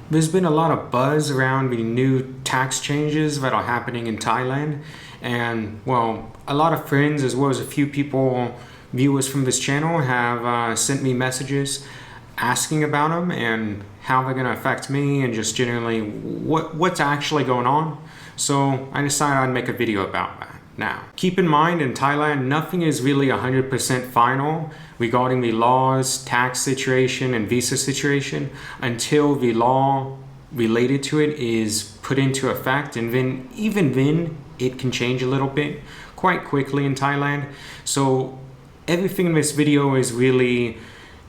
There's been a lot of buzz around the new tax changes that are happening in Thailand, and well, a lot of friends as well as a few people, viewers from this channel, have sent me messages asking about them and how they're going to affect me and just generally what's actually going on. So I decided I'd make a video about that. Now, keep in mind, in Thailand, nothing is really 100% final regarding the laws, tax situation, and visa situation until the law related to it is put into effect. And then, even then, it can change a little bit quite quickly in Thailand. So everything in this video is really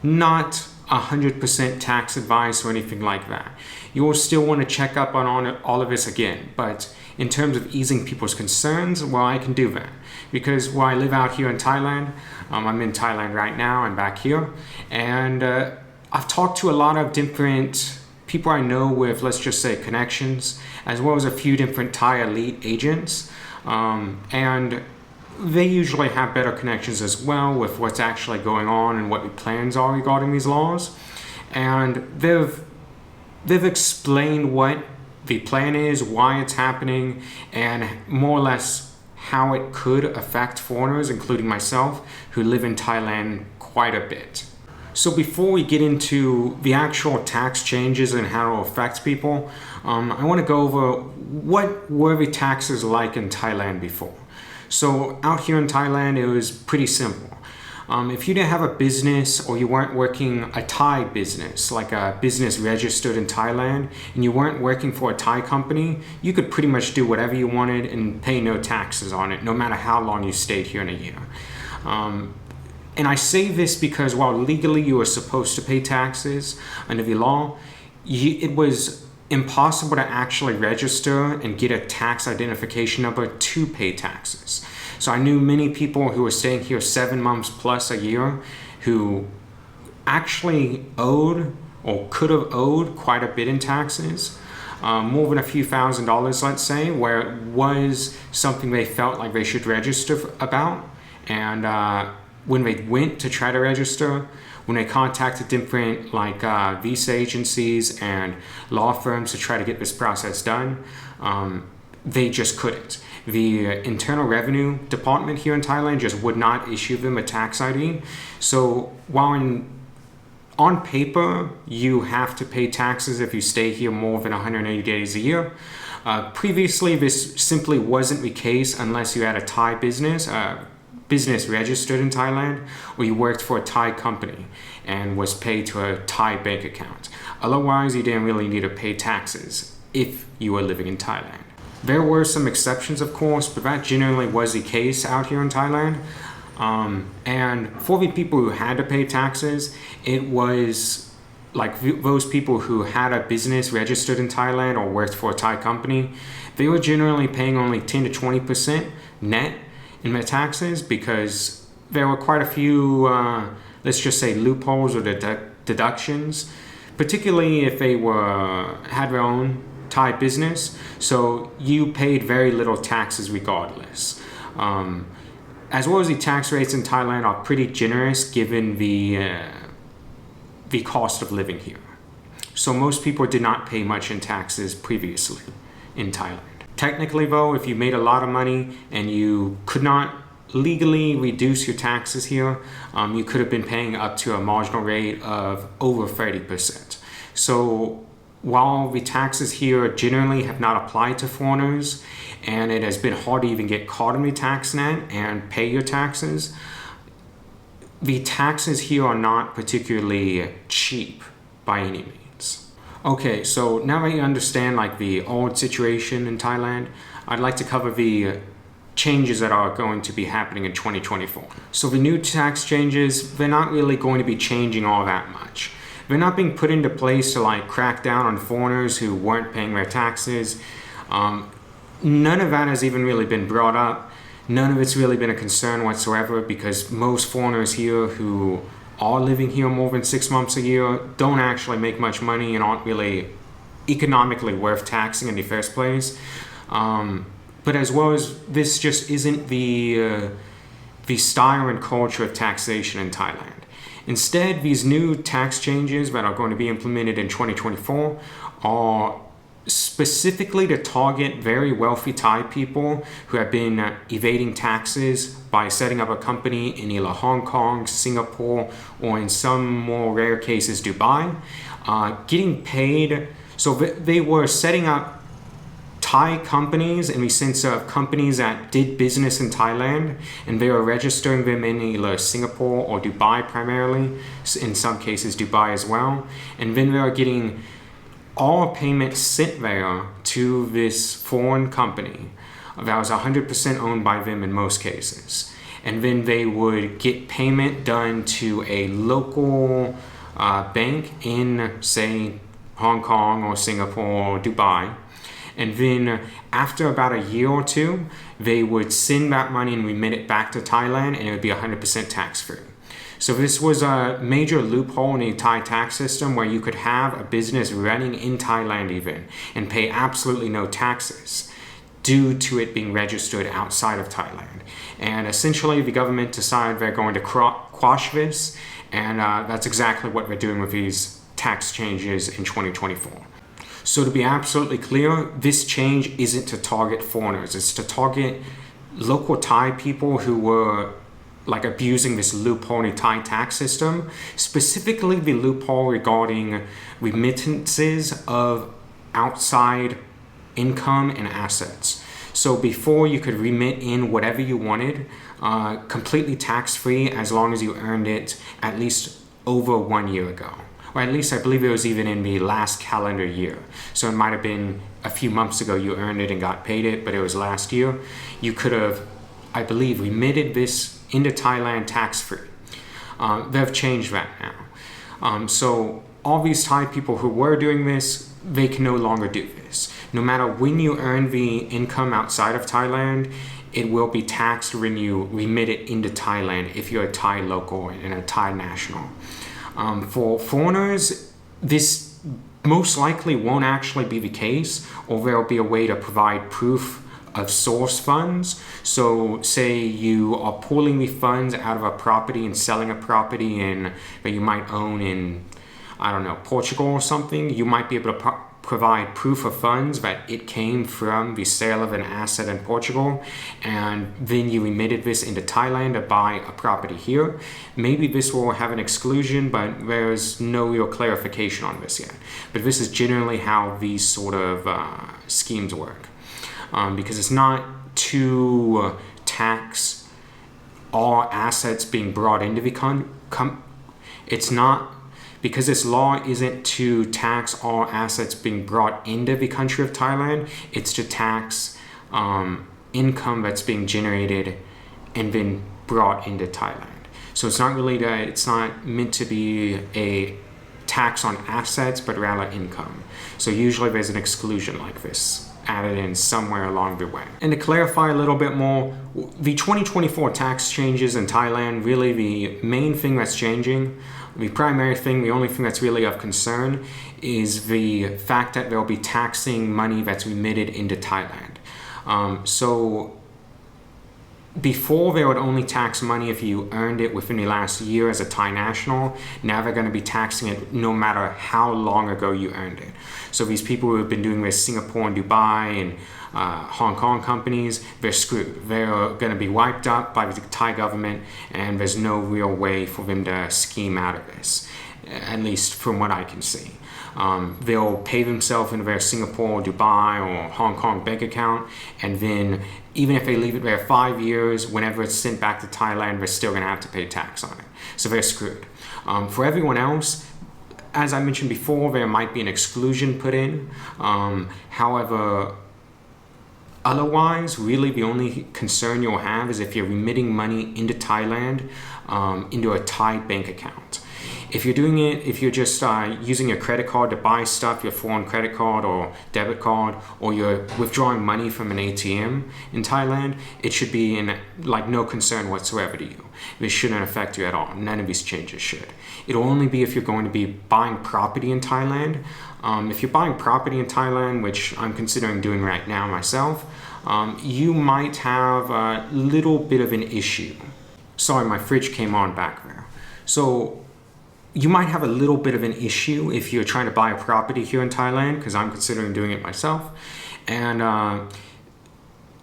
not 100% tax advice or anything like that. You will still want to check up on all of this again, but in terms of easing people's concerns, well, I can do that because while I live out here in Thailand, I'm in Thailand right now and back here, and I've talked to a lot of different people I know with, let's just say, connections, as well as a few different Thai elite agents, and they usually have better connections as well with what's actually going on and what the plans are regarding these laws. And they've explained what the plan is, why it's happening, and more or less how it could affect foreigners, including myself, who live in Thailand quite a bit. So before we get into the actual tax changes and how it will affect people, I want to go over what were the taxes like in Thailand before. So out here in Thailand, it was pretty simple. If you didn't have a business or you weren't working a Thai business, like a business registered in Thailand, and you weren't working for a Thai company, you could pretty much do whatever you wanted and pay no taxes on it, no matter how long you stayed here in a year. And I say this because while legally you were supposed to pay taxes under the law, it was impossible to actually register and get a tax identification number to pay taxes. So I knew many people who were staying here 7 months plus a year who actually owed or could have owed quite a bit in taxes, more than a few $1,000s, let's say, where it was something they felt like they should register about. And when they went to try to register, when they contacted different visa agencies and law firms to try to get this process done, they just couldn't. The Internal Revenue Department here in Thailand just would not issue them a tax ID. So while on paper you have to pay taxes if you stay here more than 180 days a year, previously this simply wasn't the case unless you had a Thai business, business registered in Thailand, or you worked for a Thai company and was paid to a Thai bank account. Otherwise, you didn't really need to pay taxes if you were living in Thailand. There were some exceptions, of course, but that generally was the case out here in Thailand. And for the people who had to pay taxes, it was like those people who had a business registered in Thailand or worked for a Thai company. They were generally paying only 10 to 20% net in their taxes because there were quite a few, let's just say, loopholes or deductions, particularly if they had their own Thai business, so you paid very little taxes regardless. As well as the tax rates in Thailand are pretty generous given the cost of living here. So most people did not pay much in taxes previously in Thailand. Technically though, if you made a lot of money and you could not legally reduce your taxes here, you could have been paying up to a marginal rate of over 30%. So while the taxes here generally have not applied to foreigners, and it has been hard to even get caught in the tax net and pay your taxes, the taxes here are not particularly cheap by any means. Okay, so now that you understand the old situation in Thailand, I'd like to cover the changes that are going to be happening in 2024. So the new tax changes, they're not really going to be changing all that much. They're not being put into place to crack down on foreigners who weren't paying their taxes. None of that has even really been brought up. None of it's really been a concern whatsoever because most foreigners here who are living here more than 6 months a year don't actually make much money and aren't really economically worth taxing in the first place. But as well as this just isn't the style and culture of taxation in Thailand. Instead, these new tax changes that are going to be implemented in 2024 are specifically to target very wealthy Thai people who have been evading taxes by setting up a company in either Hong Kong, Singapore, or in some more rare cases, Dubai, getting paid. So they were setting up Thai companies in the sense of companies that did business in Thailand, and they were registering them in either Singapore or Dubai primarily, in some cases Dubai as well, and then they were getting all payments sent there to this foreign company that was 100% owned by them in most cases. And then they would get payment done to a local bank in, say, Hong Kong or Singapore or Dubai. And then after about a year or two, they would send that money and remit it back to Thailand, and it would be 100% tax-free. So this was a major loophole in the Thai tax system where you could have a business running in Thailand even and pay absolutely no taxes due to it being registered outside of Thailand. And essentially the government decided they're going to quash this, and that's exactly what we're doing with these tax changes in 2024. So to be absolutely clear, this change isn't to target foreigners, it's to target local Thai people who were like abusing this loophole in the Thai tax system, specifically the loophole regarding remittances of outside income and assets. So before you could remit in whatever you wanted, completely tax-free as long as you earned it at least over 1 year ago. Or at least I believe it was even in the last calendar year. So it might have been a few months ago you earned it and got paid it, but it was last year. You could have, I believe, remitted this into Thailand tax-free. They've changed that now. So all these Thai people who were doing this, they can no longer do this. No matter when you earn the income outside of Thailand, it will be taxed when you remit it into Thailand if you're a Thai local and a Thai national. For foreigners, this most likely won't actually be the case, or there will be a way to provide proof of source funds. So say you are pulling the funds out of a property and selling a property that you might own in, I don't know, Portugal or something. You might be able to provide proof of funds that it came from the sale of an asset in Portugal, and then you remitted this into Thailand to buy a property here. Maybe this will have an exclusion, but there's no real clarification on this yet. But this is generally how these sort of schemes work. Because it's not to tax all assets being brought into the it's not, because this law isn't to tax all assets being brought into the country of Thailand, it's to tax income that's being generated and then brought into Thailand. So it's not really it's not meant to be a tax on assets, but rather income. So usually there's an exclusion like this added in somewhere along the way. And to clarify a little bit more, the 2024 tax changes in Thailand, really the main thing that's changing, the primary thing, the only thing that's really of concern is the fact that they'll be taxing money that's remitted into Thailand. So before they would only tax money if you earned it within the last year as a Thai national. Now they're going to be taxing it no matter how long ago you earned it. So these people who have been doing this Singapore and Dubai and Hong Kong companies, they're screwed. They're going to be wiped up by the Thai government, and there's no real way for them to scheme out of this, at least from what I can see. They'll pay themselves into their Singapore, Dubai, or Hong Kong bank account, and then even if they leave it there 5 years, whenever it's sent back to Thailand, they're still going to have to pay tax on it. So they're screwed. For everyone else, as I mentioned before, there might be an exclusion put in. However, otherwise, really the only concern you'll have is if you're remitting money into Thailand into a Thai bank account. If you're doing it, if you're just using your credit card to buy stuff, your foreign credit card or debit card, or you're withdrawing money from an ATM in Thailand, it should be in like no concern whatsoever to you. This shouldn't affect you at all. None of these changes should. It'll only be if you're going to be buying property in Thailand. If you're buying property in Thailand, which I'm considering doing right now myself, you might have a little bit of an issue. Sorry, my fridge came on back there. So you might have a little bit of an issue if you're trying to buy a property here in Thailand, because I'm considering doing it myself. And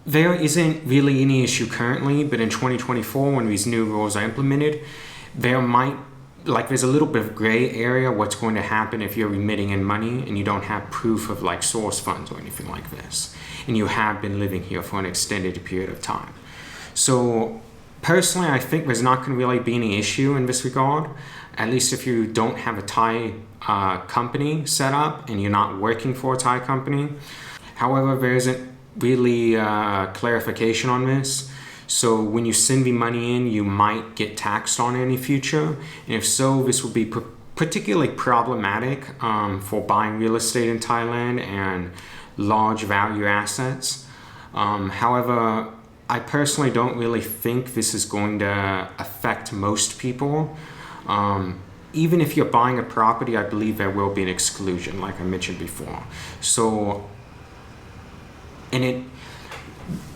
there isn't really any issue currently, but in 2024, when these new rules are implemented, there's a little bit of gray area what's going to happen if you're remitting in money and you don't have proof of like source funds or anything like this, and you have been living here for an extended period of time. So personally, I think there's not going to really be any issue in this regard, at least if you don't have a Thai company set up and you're not working for a Thai company. However, there isn't really clarification on this. So when you send the money in, you might get taxed on it in the future. And if so, this would be particularly problematic for buying real estate in Thailand and large value assets. However, I personally don't really think this is going to affect most people. Even if you're buying a property, I believe there will be an exclusion, like I mentioned before. So,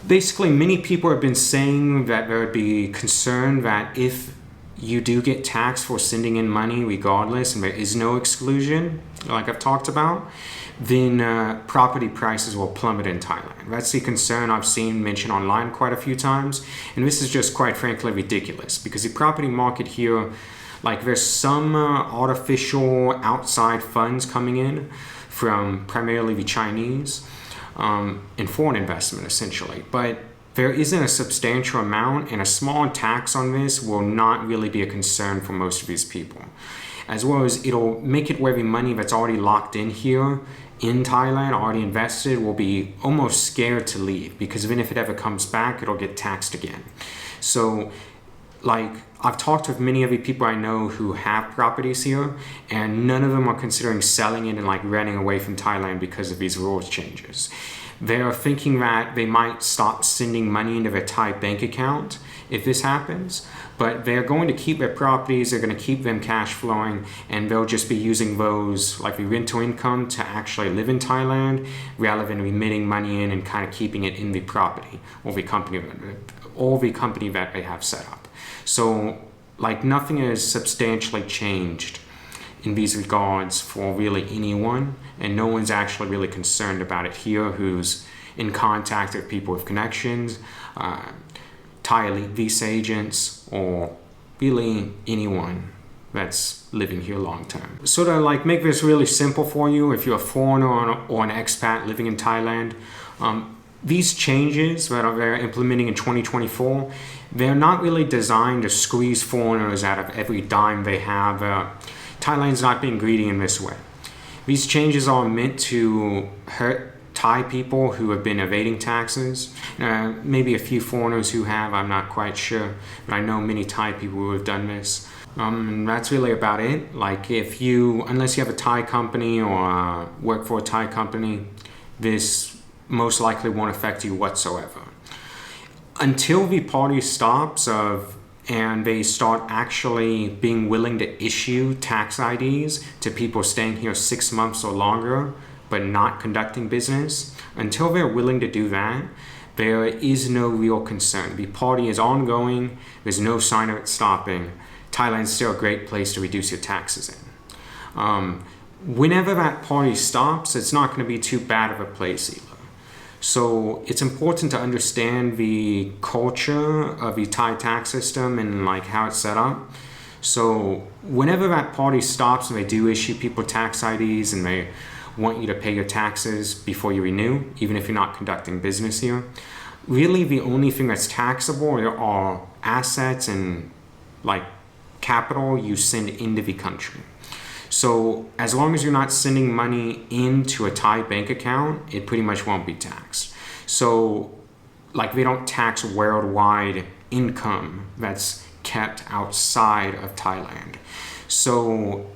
basically, many people have been saying that there would be concern that if you do get taxed for sending in money regardless, and there is no exclusion, like I've talked about, then property prices will plummet in Thailand. That's the concern I've seen mentioned online quite a few times. And this is just quite frankly ridiculous, because the property market here, like there's some artificial outside funds coming in from primarily the Chinese, in foreign investment essentially, but there isn't a substantial amount, and a small tax on this will not really be a concern for most of these people. As well as it'll make it where the money that's already locked in here in Thailand, already invested, will be almost scared to leave, because even if it ever comes back, it'll get taxed again. So like I've talked with many of the people I know who have properties here, and none of them are considering selling it and like running away from Thailand because of these rules changes. They are thinking that they might stop sending money into their Thai bank account if this happens, but they're going to keep their properties, they're going to keep them cash flowing, and they'll just be using those, like the rental income, to actually live in Thailand rather than remitting money in and kind of keeping it in the property or the company that they have set up. So like nothing has substantially changed in these regards for really anyone, and no one's actually really concerned about it here who's in contact with people with connections, Thai elite visa agents, or really anyone that's living here long term. So to like make this really simple for you, if you're a foreigner or an expat living in Thailand, these changes that they're implementing in 2024, they're not really designed to squeeze foreigners out of every dime they have. Thailand's not being greedy in this way. These changes are meant to hurt Thai people who have been evading taxes. Maybe a few foreigners who have, I'm not quite sure, but I know many Thai people who have done this. And that's really about it. Like unless you have a Thai company or work for a Thai company, this most likely won't affect you whatsoever. Until the party stops and they start actually being willing to issue tax IDs to people staying here 6 months or longer but not conducting business, until they're willing to do that, there is no real concern. The party is ongoing, there's no sign of it stopping. Thailand's still a great place to reduce your taxes in. Whenever that party stops, it's not going to be too bad of a place either. So it's important to understand the culture of the Thai tax system and like how it's set up. So whenever that party stops and they do issue people tax IDs and they want you to pay your taxes before you renew, even if you're not conducting business here, really the only thing that's taxable are assets and like capital you send into the country. So as long as you're not sending money into a Thai bank account, it pretty much won't be taxed. So like they don't tax worldwide income that's kept outside of Thailand. So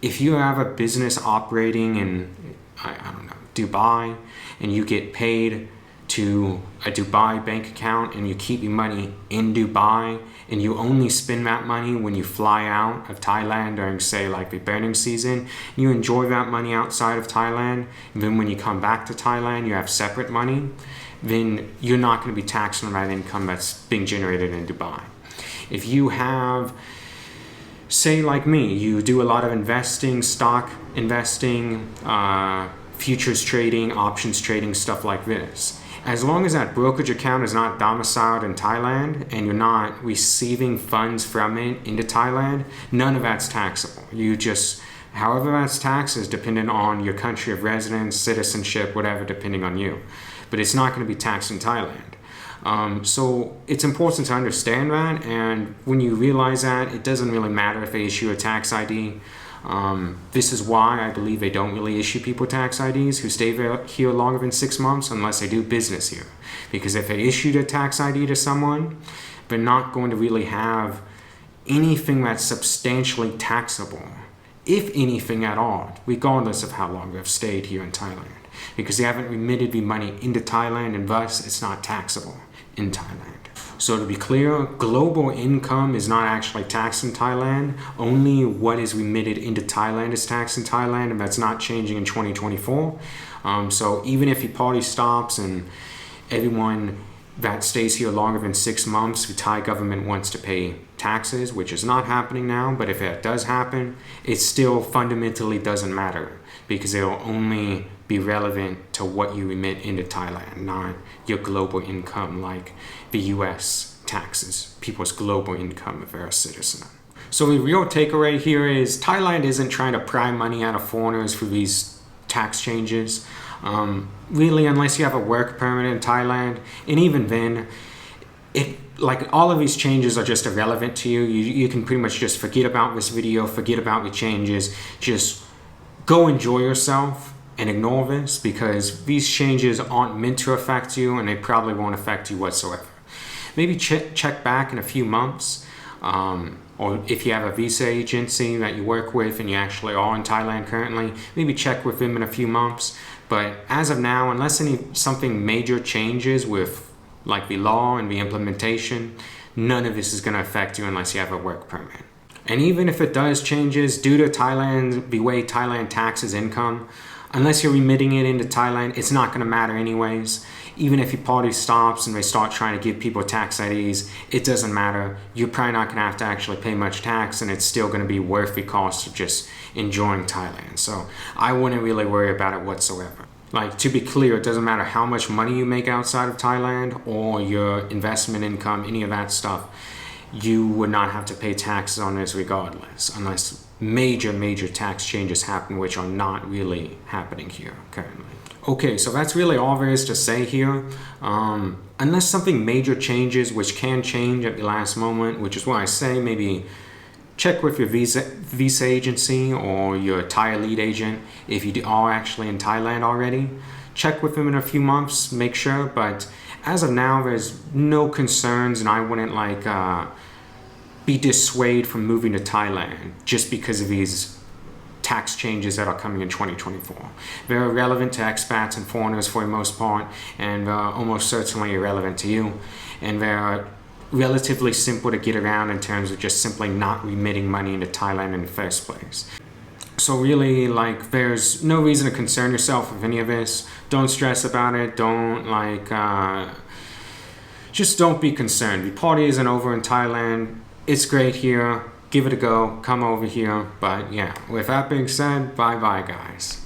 if you have a business operating in, I don't know, Dubai, and you get paid to a Dubai bank account and you keep your money in Dubai and you only spend that money when you fly out of Thailand during, say, like the burning season, you enjoy that money outside of Thailand, and then when you come back to Thailand you have separate money, then you're not going to be taxed on that income that's being generated in Dubai. If you have say like me, you do a lot of investing, stock investing, futures trading, options trading, stuff like this. As long as that brokerage account is not domiciled in Thailand and you're not receiving funds from it into Thailand, none of that's taxable. You just, however that's taxed is dependent on your country of residence, citizenship, whatever, depending on you. But it's not going to be taxed in Thailand. So it's important to understand that, and when you realize that, it doesn't really matter if they issue a tax ID. This is why I believe they don't really issue people tax IDs who stay here longer than 6 months unless they do business here. Because if they issued a tax ID to someone, they're not going to really have anything that's substantially taxable, if anything at all, regardless of how long they've stayed here in Thailand. Because they haven't remitted the money into Thailand, and thus it's not taxable in Thailand. So to be clear, global income is not actually taxed in Thailand. Only what is remitted into Thailand is taxed in Thailand, and that's not changing in 2024. So even if your party stops and everyone that stays here longer than 6 months, the Thai government wants to pay taxes, which is not happening now, but if it does happen, it still fundamentally doesn't matter, because it'll only be relevant to what you remit into Thailand, not your global income like the US taxes people's global income if they're a citizen. So the real takeaway here is Thailand isn't trying to pry money out of foreigners for these tax changes. Really, unless you have a work permit in Thailand, and even then, like all of these changes are just irrelevant to you. You can pretty much just forget about this video, forget about the changes, just go enjoy yourself and ignore this, because these changes aren't meant to affect you, and they probably won't affect you whatsoever. Maybe check back in a few months, or if you have a visa agency that you work with and you actually are in Thailand currently, maybe check with them in a few months. But as of now, unless something major changes with like the law and the implementation, none of this is going to affect you unless you have a work permit. And even if it does changes due to Thailand, the way Thailand taxes income, unless you're remitting it into Thailand, it's not going to matter anyways. Even if your party stops and they start trying to give people tax IDs, it doesn't matter. You're probably not going to have to actually pay much tax, and it's still going to be worth the cost of just enjoying Thailand. So I wouldn't really worry about it whatsoever. Like, to be clear, it doesn't matter how much money you make outside of Thailand or your investment income, any of that stuff. You would not have to pay taxes on this regardless, unless major tax changes happen, which are not really happening here currently. Okay, so that's really all there is to say here. Unless something major changes, which can change at the last moment, which is why I say maybe check with your visa agency or your Thai lead agent if you are actually in Thailand already. Check with them in a few months, make sure, but as of now, there's no concerns, and I wouldn't be dissuaded from moving to Thailand just because of these tax changes that are coming in 2024. They're irrelevant to expats and foreigners for the most part, and almost certainly irrelevant to you. And they're relatively simple to get around in terms of just simply not remitting money into Thailand in the first place. So really, like, there's no reason to concern yourself with any of this. Don't stress about it. Don't just don't be concerned. The party isn't over in Thailand. It's great here. Give it a go. Come over here. But yeah, with that being said, bye-bye, guys.